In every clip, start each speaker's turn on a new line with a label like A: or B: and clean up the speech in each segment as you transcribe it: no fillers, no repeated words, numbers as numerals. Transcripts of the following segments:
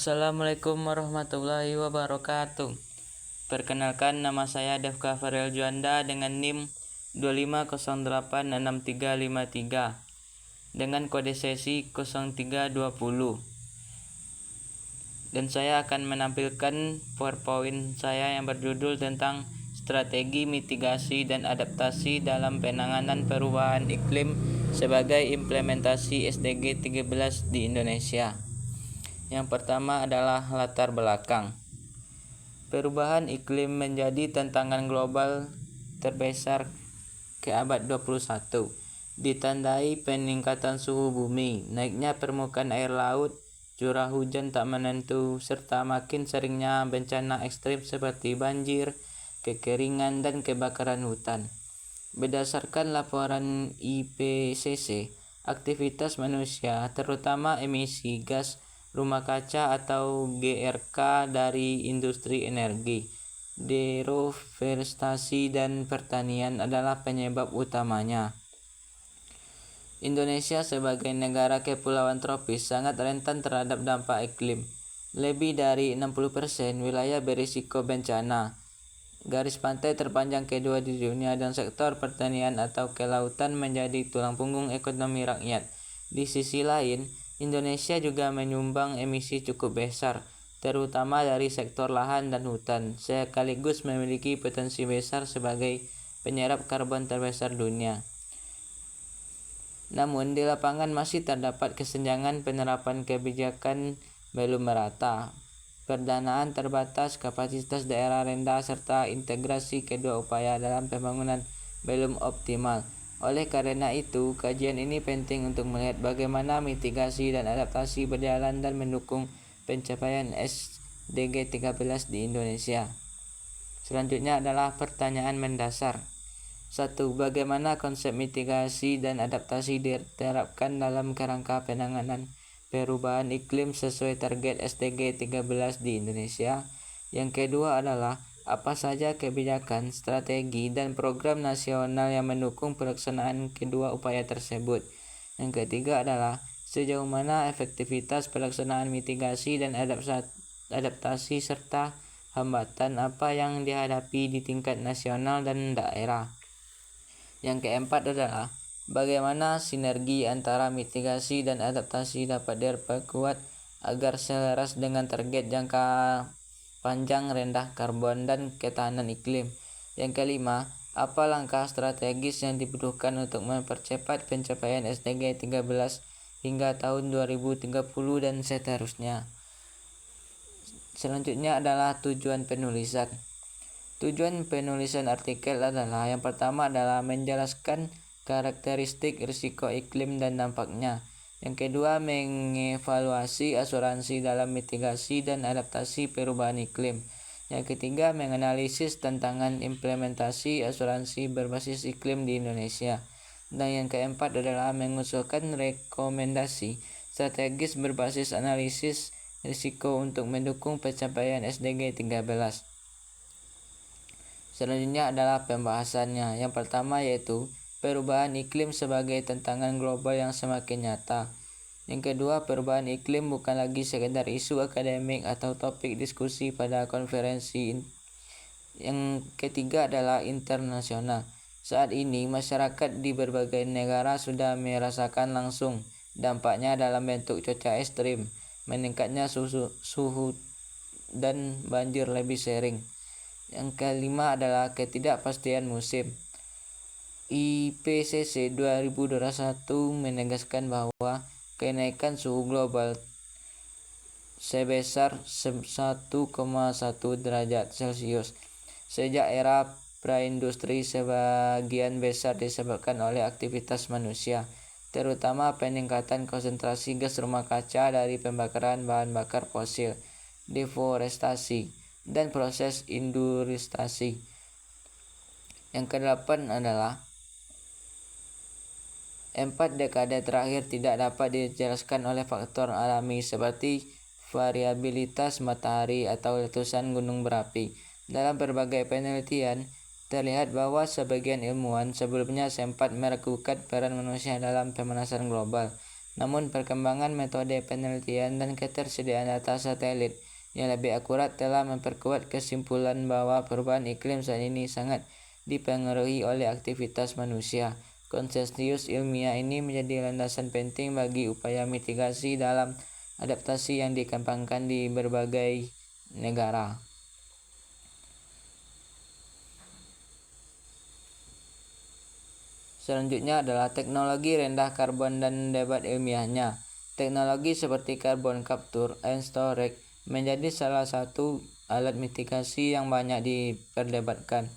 A: Assalamualaikum warahmatullahi wabarakatuh. Perkenalkan, nama saya Devka Farel Juanda dengan NIM 250865353 dengan kode sesi 0320. Dan saya akan menampilkan PowerPoint saya yang berjudul tentang strategi mitigasi dan adaptasi dalam penanganan perubahan iklim sebagai implementasi SDG 13 di Indonesia. Yang pertama adalah latar belakang. Perubahan iklim menjadi tantangan global terbesar ke abad 21. Ditandai peningkatan suhu bumi, naiknya permukaan air laut, curah hujan tak menentu, serta makin seringnya bencana ekstrim seperti banjir, kekeringan, dan kebakaran hutan. Berdasarkan laporan IPCC, aktivitas manusia, terutama emisi gas rumah kaca atau GRK dari industri energi, deforestasi, dan pertanian adalah penyebab utamanya. Indonesia sebagai negara kepulauan tropis sangat rentan terhadap dampak iklim. Lebih dari 60% wilayah berisiko bencana. Garis pantai terpanjang kedua di dunia dan sektor pertanian atau kelautan menjadi tulang punggung ekonomi rakyat. Di sisi lain, Indonesia juga menyumbang emisi cukup besar, terutama dari sektor lahan dan hutan, sekaligus memiliki potensi besar sebagai penyerap karbon terbesar dunia. Namun, di lapangan masih terdapat kesenjangan penerapan kebijakan belum merata. Pendanaan terbatas, kapasitas daerah rendah, serta integrasi kedua upaya dalam pembangunan belum optimal. Oleh karena itu, kajian ini penting untuk melihat bagaimana mitigasi dan adaptasi berjalan dan mendukung pencapaian SDG 13 di Indonesia. Selanjutnya adalah pertanyaan mendasar. 1. Bagaimana konsep mitigasi dan adaptasi diterapkan dalam kerangka penanganan perubahan iklim sesuai target SDG 13 di Indonesia? Yang kedua adalah apa saja kebijakan, strategi, dan program nasional yang mendukung pelaksanaan kedua upaya tersebut? Yang ketiga adalah sejauh mana efektivitas pelaksanaan mitigasi dan adaptasi serta hambatan apa yang dihadapi di tingkat nasional dan daerah? Yang keempat adalah bagaimana sinergi antara mitigasi dan adaptasi dapat diperkuat agar selaras dengan target jangka panjang rendah karbon dan ketahanan iklim. Yang kelima, apa langkah strategis yang dibutuhkan untuk mempercepat pencapaian SDG 13 hingga tahun 2030 dan seterusnya. Selanjutnya adalah tujuan penulisan. Tujuan penulisan artikel adalah yang pertama adalah menjelaskan karakteristik risiko iklim dan dampaknya. Yang kedua, mengevaluasi asuransi dalam mitigasi dan adaptasi perubahan iklim. Yang ketiga, menganalisis tantangan implementasi asuransi berbasis iklim di Indonesia. Dan yang keempat adalah mengusulkan rekomendasi strategis berbasis analisis risiko untuk mendukung pencapaian SDG 13. Selanjutnya adalah pembahasannya. Yang pertama yaitu perubahan iklim sebagai tantangan global yang semakin nyata. Yang kedua, perubahan iklim bukan lagi sekedar isu akademik atau topik diskusi pada konferensi. Yang ketiga adalah internasional. Saat ini, masyarakat di berbagai negara sudah merasakan langsung dampaknya dalam bentuk cuaca ekstrim, meningkatnya suhu dan banjir lebih sering. Yang kelima adalah ketidakpastian musim. IPCC 2021 menegaskan bahwa kenaikan suhu global sebesar 1,1 derajat Celcius sejak era praindustri sebagian besar disebabkan oleh aktivitas manusia, terutama peningkatan konsentrasi gas rumah kaca dari pembakaran bahan bakar fosil, deforestasi, dan proses industrialisasi. Yang kedelapan adalah 4 dekade terakhir tidak dapat dijelaskan oleh faktor alami seperti variabilitas matahari atau letusan gunung berapi. Dalam berbagai penelitian, terlihat bahwa sebagian ilmuwan sebelumnya sempat meragukan peran manusia dalam pemanasan global. Namun perkembangan metode penelitian dan ketersediaan data satelit yang lebih akurat telah memperkuat kesimpulan bahwa perubahan iklim saat ini sangat dipengaruhi oleh aktivitas manusia. Konsensus ilmiah ini menjadi landasan penting bagi upaya mitigasi dalam adaptasi yang dikembangkan di berbagai negara. Selanjutnya adalah teknologi rendah karbon dan debat ilmiahnya. Teknologi seperti carbon capture and storage menjadi salah satu alat mitigasi yang banyak diperdebatkan.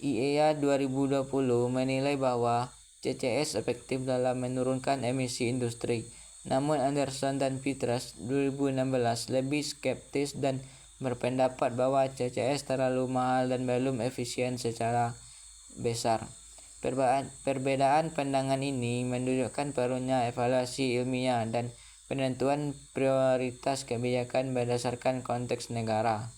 A: IEA 2020 menilai bahwa CCS efektif dalam menurunkan emisi industri. Namun Anderson dan Peters 2016 lebih skeptis dan berpendapat bahwa CCS terlalu mahal dan belum efisien secara besar. Perbedaan pandangan ini menunjukkan perlunya evaluasi ilmiah dan penentuan prioritas kebijakan berdasarkan konteks negara.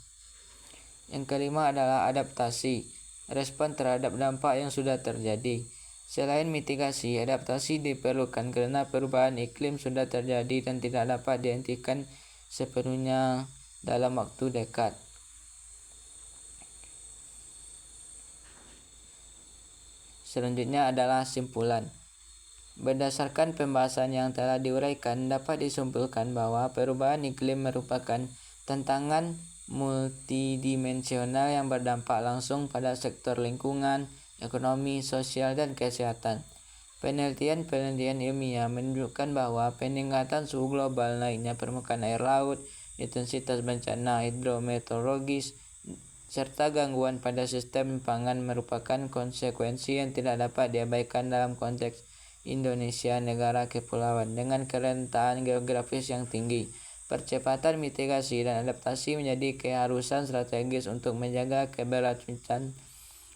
A: Yang kelima adalah adaptasi, respon terhadap dampak yang sudah terjadi. Selain mitigasi, adaptasi diperlukan karena perubahan iklim sudah terjadi dan tidak dapat dihentikan sepenuhnya dalam waktu dekat. Selanjutnya adalah simpulan. Berdasarkan pembahasan yang telah diuraikan, dapat disimpulkan bahwa perubahan iklim merupakan tantangan multidimensional yang berdampak langsung pada sektor lingkungan, ekonomi, sosial, dan kesehatan. Penelitian ilmiah menunjukkan bahwa peningkatan suhu global, naiknya permukaan air laut, intensitas bencana hidrometeorologis, serta gangguan pada sistem pangan merupakan konsekuensi yang tidak dapat diabaikan dalam konteks Indonesia, negara kepulauan dengan kerentanan geografis yang tinggi. Percepatan mitigasi dan adaptasi menjadi keharusan strategis untuk menjaga keberlanjutan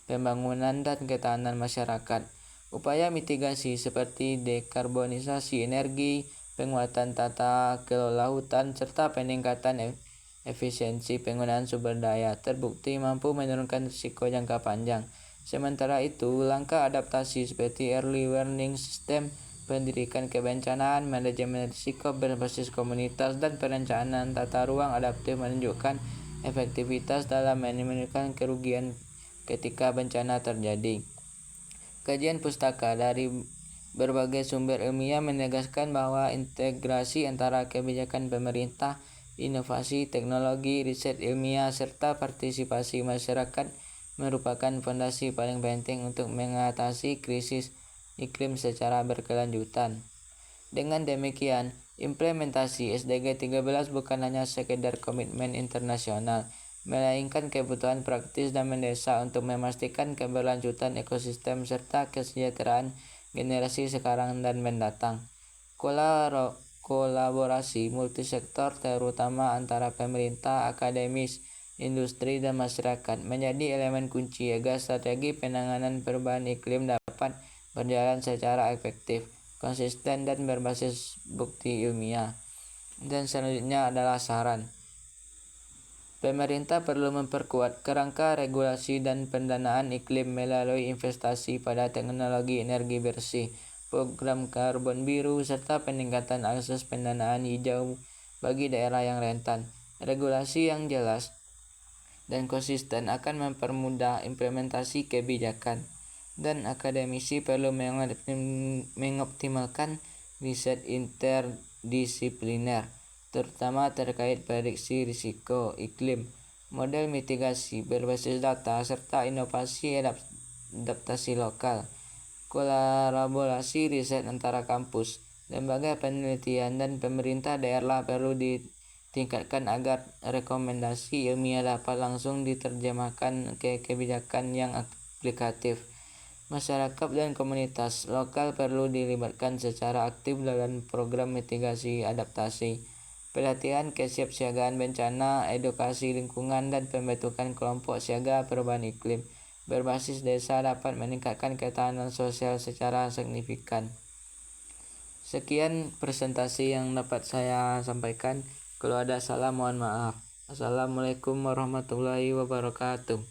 A: pembangunan dan ketahanan masyarakat. Upaya mitigasi seperti dekarbonisasi energi, penguatan tata kelola hutan, serta peningkatan efisiensi penggunaan sumber daya terbukti mampu menurunkan risiko jangka panjang. Sementara itu, langkah adaptasi seperti early warning system, pendidikan kebencanaan, manajemen risiko berbasis komunitas, dan perencanaan tata ruang adaptif menunjukkan efektivitas dalam meminimalkan kerugian ketika bencana terjadi. Kajian pustaka dari berbagai sumber ilmiah menegaskan bahwa integrasi antara kebijakan pemerintah, inovasi teknologi, riset ilmiah, serta partisipasi masyarakat merupakan fondasi paling penting untuk mengatasi krisis iklim secara berkelanjutan. Dengan demikian, implementasi SDG 13 bukan hanya sekedar komitmen internasional, melainkan kebutuhan praktis dan mendesak untuk memastikan keberlanjutan ekosistem serta kesejahteraan generasi sekarang dan mendatang. Kolaborasi multisektor terutama antara pemerintah, akademis, industri, dan masyarakat menjadi elemen kunci agar strategi penanganan perubahan iklim dapat berjalan secara efektif, konsisten, dan berbasis bukti ilmiah. Dan selanjutnya adalah saran. Pemerintah perlu memperkuat kerangka regulasi dan pendanaan iklim melalui investasi pada teknologi energi bersih, program karbon biru, serta peningkatan akses pendanaan hijau bagi daerah yang rentan. Regulasi yang jelas dan konsisten akan mempermudah implementasi kebijakan, dan akademisi perlu mengoptimalkan riset interdisipliner, terutama terkait prediksi risiko iklim, model mitigasi berbasis data, serta inovasi adaptasi lokal. Kolaborasi riset antara kampus, lembaga penelitian, dan pemerintah daerah perlu ditingkatkan agar rekomendasi ilmiah dapat langsung diterjemahkan ke kebijakan yang aplikatif. Masyarakat dan komunitas lokal perlu dilibatkan secara aktif dalam program mitigasi adaptasi, pelatihan kesiapsiagaan bencana, edukasi lingkungan, dan pembentukan kelompok siaga perubahan iklim berbasis desa dapat meningkatkan ketahanan sosial secara signifikan. Sekian presentasi yang dapat saya sampaikan. Kalau ada salah mohon maaf. Assalamualaikum warahmatullahi wabarakatuh.